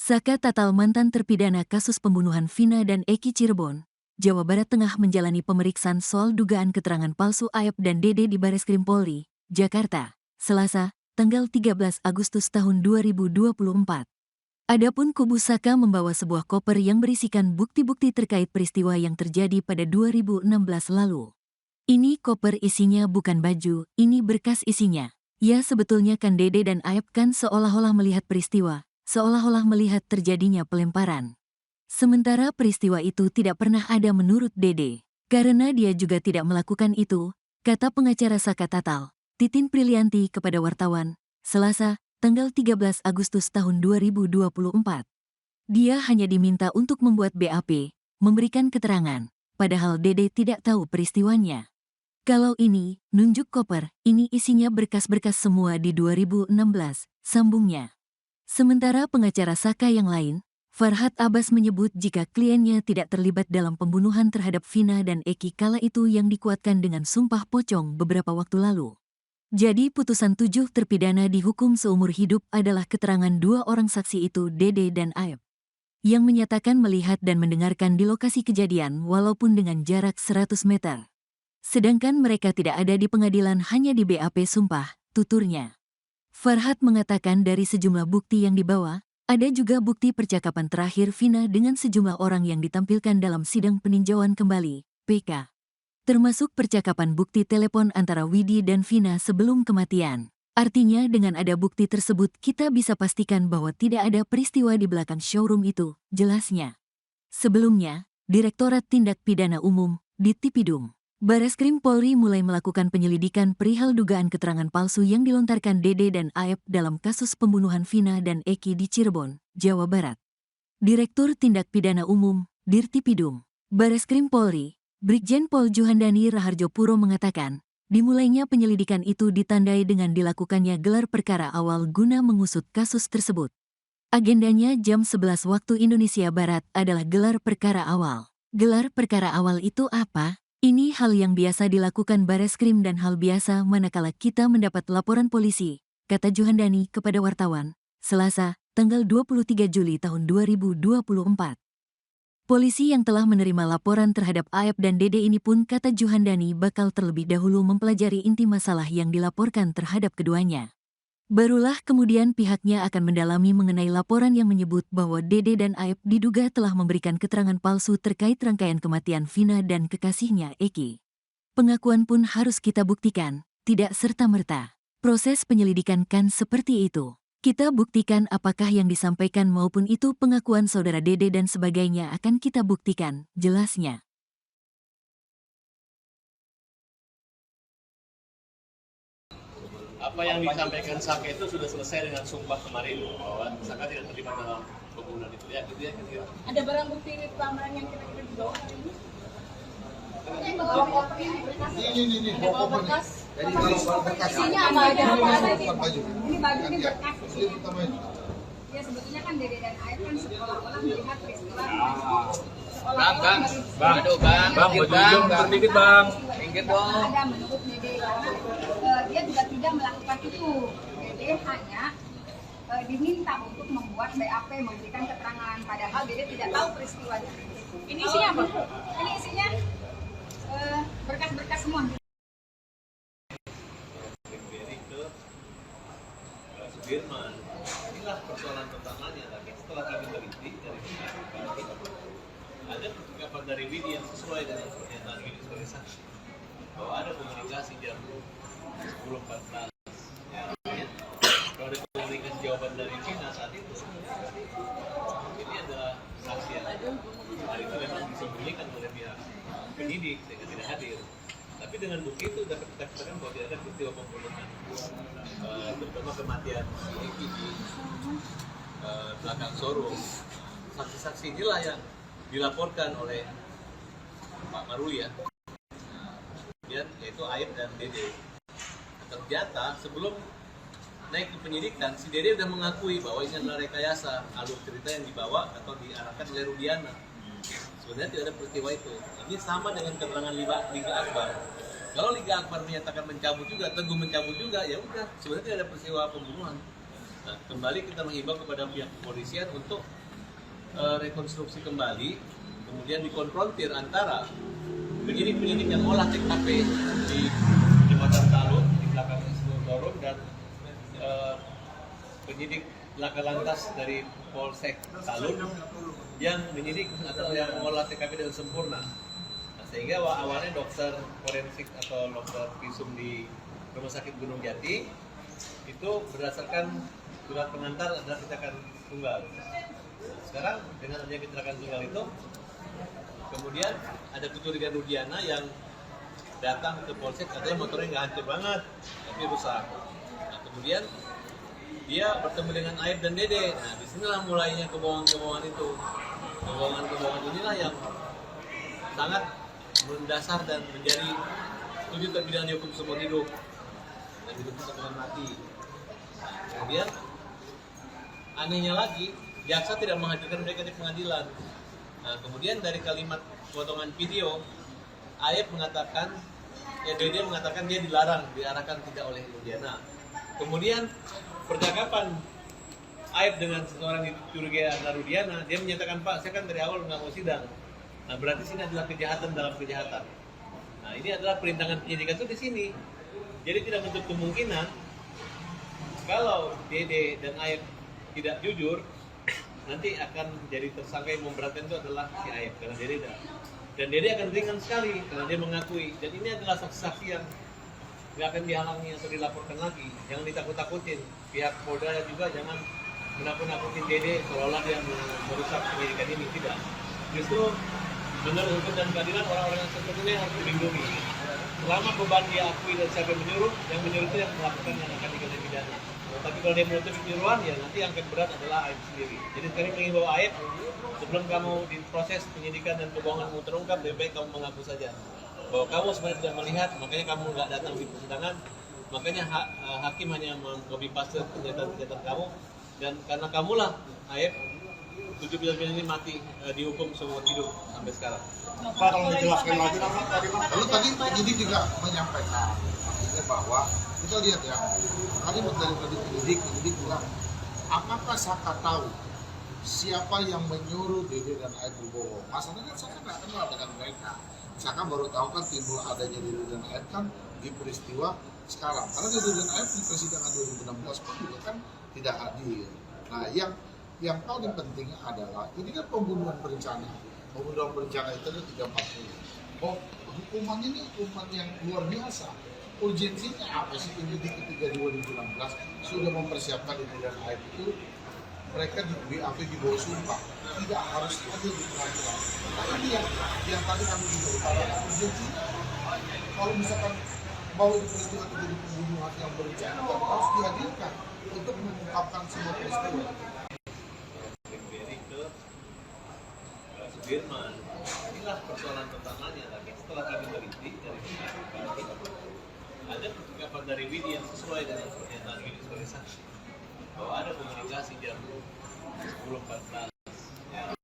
Saka Tatal, mantan terpidana kasus pembunuhan Vina dan Eki Cirebon, Jawa Barat, tengah menjalani pemeriksaan soal dugaan keterangan palsu Aep dan Dede di Bareskrim Polri, Jakarta, Selasa, tanggal 13 Agustus tahun 2024. Adapun kubu Saka membawa sebuah koper yang berisikan bukti-bukti terkait peristiwa yang terjadi pada 2016 lalu. Ini koper isinya bukan baju, ini berkas isinya. Ya, sebetulnya kan Dede dan Aep kan seolah-olah melihat peristiwa, seolah-olah melihat terjadinya pelemparan. Sementara peristiwa itu tidak pernah ada menurut Dede. Karena dia juga tidak melakukan itu, kata pengacara Saka Tatal, Titin Prilianti, kepada wartawan, Selasa, tanggal 13 Agustus tahun 2024. Dia hanya diminta untuk membuat BAP, memberikan keterangan, padahal Dede tidak tahu peristiwanya. Kalau ini, nunjuk koper, ini isinya berkas-berkas semua di 2016, sambungnya. Sementara pengacara Saka yang lain, Farhad Abbas, menyebut jika kliennya tidak terlibat dalam pembunuhan terhadap Vina dan Eki kala itu yang dikuatkan dengan sumpah pocong beberapa waktu lalu. Jadi putusan 7 terpidana dihukum seumur hidup adalah keterangan dua orang saksi itu, Dede dan Aep, yang menyatakan melihat dan mendengarkan di lokasi kejadian walaupun dengan jarak 100 meter. Sedangkan mereka tidak ada di pengadilan, hanya di BAP sumpah, tuturnya. Farhad mengatakan dari sejumlah bukti yang dibawa, ada juga bukti percakapan terakhir Vina dengan sejumlah orang yang ditampilkan dalam sidang peninjauan kembali, PK. Termasuk percakapan bukti telepon antara Widi dan Vina sebelum kematian. Artinya dengan ada bukti tersebut kita bisa pastikan bahwa tidak ada peristiwa di belakang showroom itu, jelasnya. Sebelumnya, Direktorat Tindak Pidana Umum, Dittipidum, Bareskrim Polri mulai melakukan penyelidikan perihal dugaan keterangan palsu yang dilontarkan Dede dan Aep dalam kasus pembunuhan Vina dan Eki di Cirebon, Jawa Barat. Direktur Tindak Pidana Umum, Dirtipidum, Bareskrim Polri, Brigjen Pol Juhandani Raharjo Puro mengatakan, dimulainya penyelidikan itu ditandai dengan dilakukannya gelar perkara awal guna mengusut kasus tersebut. Agendanya jam 11 waktu Indonesia Barat adalah gelar perkara awal. Gelar perkara awal itu apa? Ini hal yang biasa dilakukan Bareskrim dan hal biasa manakala kita mendapat laporan polisi, kata Juhandani kepada wartawan, Selasa, tanggal 23 Juli tahun 2024. Polisi yang telah menerima laporan terhadap Aep dan Dede ini pun, kata Juhandani, bakal terlebih dahulu mempelajari inti masalah yang dilaporkan terhadap keduanya. Barulah kemudian pihaknya akan mendalami mengenai laporan yang menyebut bahwa Dede dan Aep diduga telah memberikan keterangan palsu terkait rangkaian kematian Vina dan kekasihnya Eki. Pengakuan pun harus kita buktikan, tidak serta-merta. Proses penyelidikan kan seperti itu. Kita buktikan apakah yang disampaikan maupun itu pengakuan saudara Dede dan sebagainya akan kita buktikan, jelasnya. Apa yang disampaikan Saka itu sudah selesai dengan sumpah kemarin bahwa Saka tidak terlibat dalam pembunuhan itu, ya, gitu ya, kira-kira. Ada barang bukti rekaman yang kita dibawa hari ini? Yang bawa koper ini berkas. Ini Bawa berkas. Jadi kalau berkas Isinya apa aja? Apa aja ini? baju. Ini baju, ini berkas. Ini tambahin. Ya sebetulnya kan Dede dan Aep kan seolah-olah melihat peristiwa. Bang, sedikit bang. Minggir dong. Ada menurut Dede karena dia juga tidak melakukan itu. Dede hanya diminta untuk membuat BAP, memberikan keterangan, padahal Dede tidak tahu peristiwanya. Ini isinya apa? Ini isinya berkas-berkas semua. Dari ke Sudirman. Inilah persoalan pertamanya, tapi setelah kami teliti dari ada percakapan dari Widi yang sesuai dengan pernyataan Widi sebagai saksi bahwa ada komunikasi jam 10.14. Ya, kalau ada komunikasi jawaban dari Vina saat itu, ini adalah saksi yang hal itu memang disembunyikan oleh pihak penyidik sehingga tidak hadir. Tapi dengan bukti itu dapat kita katakan bahwa tidak ada peristiwa pembunuhan, terutama kematian Eki di belakang showroom. Saksi-saksi inilah yang dilaporkan oleh Pak Maruli, ya. Kemudian yaitu Aep dan Dede. Ternyata sebelum naik ke penyidikan, si Dede sudah mengakui bahwa ini adalah rekayasa alur cerita yang dibawa atau diarahkan oleh Rudiana. Sebenarnya tidak ada peristiwa itu. Ini sama dengan keterangan Liga Akbar. Kalau Liga Akbar menyatakan mencabut juga, Teguh mencabut juga, ya udah. Sebenarnya tidak ada peristiwa pembunuhan. Nah, kembali kita menghimbau kepada pihak kepolisian untuk rekonstruksi kembali, kemudian dikonfrontir antara penyidik-penyidik yang olah TKP di Jembatan Talun, di belakang Ismul Torun, dan penyidik laka lantas dari Polsek Talun yang menyidik atau yang mengolah TKP dengan sempurna. Nah, sehingga awalnya dokter forensik atau dokter visum di Rumah Sakit Gunung Jati itu berdasarkan surat pengantar adalah kecelakaan tunggal. Sekarang dengan adanya kecelakaan tunggal itu, kemudian ada kecurigaan Rudiana yang datang ke Polsek, katanya motornya nggak hancur banget, tapi rusak. Nah, kemudian dia bertemu dengan Aib dan Dede. Nah, disinilah mulainya kebohongan-kebohongan itu. Kebohongan-kebohongan inilah yang sangat mendasar dan menjadi 7 terpidana dihukum seumur hidup dan dihukum hukuman mati. Kemudian anehnya lagi, jaksa tidak menghadirkan mereka di pengadilan. Nah, kemudian dari kalimat potongan video, Aib mengatakan, Dede mengatakan dia dilarang, diarahkan tidak oleh Rudiana. Kemudian percakapan Aib dengan seseorang dicurigai adalah Rudiana, dia menyatakan, Pak, saya kan dari awal nggak mau sidang. Nah, berarti sini adalah kejahatan dalam kejahatan. Nah, ini adalah perintangan penyidikan itu di sini. Jadi tidak menutup kemungkinan kalau Dede dan Aib tidak jujur, nanti akan jadi tersangka yang memberatkan itu adalah si Aib, karena Dede tidak. Dan Dede akan ringan sekali karena dia mengakui. Dan ini adalah saksi-saksi yang nggak akan dihalangi atau dilaporkan lagi. Jangan ditakut-takutin. Pihak Polda juga jangan menakut-nakutin Dede seolah-olah dia merusak penyidikan ini. Tidak. Justru menurut hukum dan keadilan, orang-orang yang seperti ini harus dilindungi. Selama beban dia akui dan siapa yang menyuruh itu yang melakukan yang akan dikena pidana. Tapi kalau dia menutup penyuruhan, ya nanti yang akan berat adalah Aib sendiri. Jadi sekarang mengimbau Aib, sebelum kamu diproses penyidikan dan kebohonganmu terungkap, lebih baik kamu mengaku saja bahwa kamu sebenarnya tidak melihat, makanya kamu nggak datang di persidangan, makanya hakim hanya meng-copy paste pernyataan kamu, dan karena kamulah Aib 7 pidana ini mati dihukum seumur hidup sampai sekarang. Pak, kalau dijelaskan lagi, lalu tadi penyidik juga menyampaikan artinya bahwa kita lihat ya, tadi dari penyidik bilang, apakah Saka tahu siapa yang menyuruh Dede dan Aib berbohong? Masalahnya kan Saka nggak kenal dengan mereka. Saka baru tahu kan timbul adanya Dede dan Aib kan di peristiwa sekarang. Karena Dede dan Aib di persidangan 2016 pun juga kan tidak hadir. Nah, yang paling penting adalah ini kan pembunuhan berencana. Pembunuhan berencana itu ada 340. Oh, hukuman ini hukuman yang luar biasa. Urgensinya apa sih? Penyidik ketika 2016 sudah mempersiapkan Dede dan Aib itu, mereka di BAP di bawah sumpah, tidak harus hadir di pengadilan. Nah, ini yang tadi kami juga utarakan, urgensinya kalau misalkan mau itu peristiwa terjadi pembunuhan yang berencana, harus dihadirkan untuk mengungkapkan semua peristiwa. Dari ke Sudirman, inilah persoalan pertamanya. Tapi setelah kami teliti dari ada percakapan dari Widi yang sesuai dengan pernyataan Widi sebagai saksi bahwa ada komunikasi jam 10.14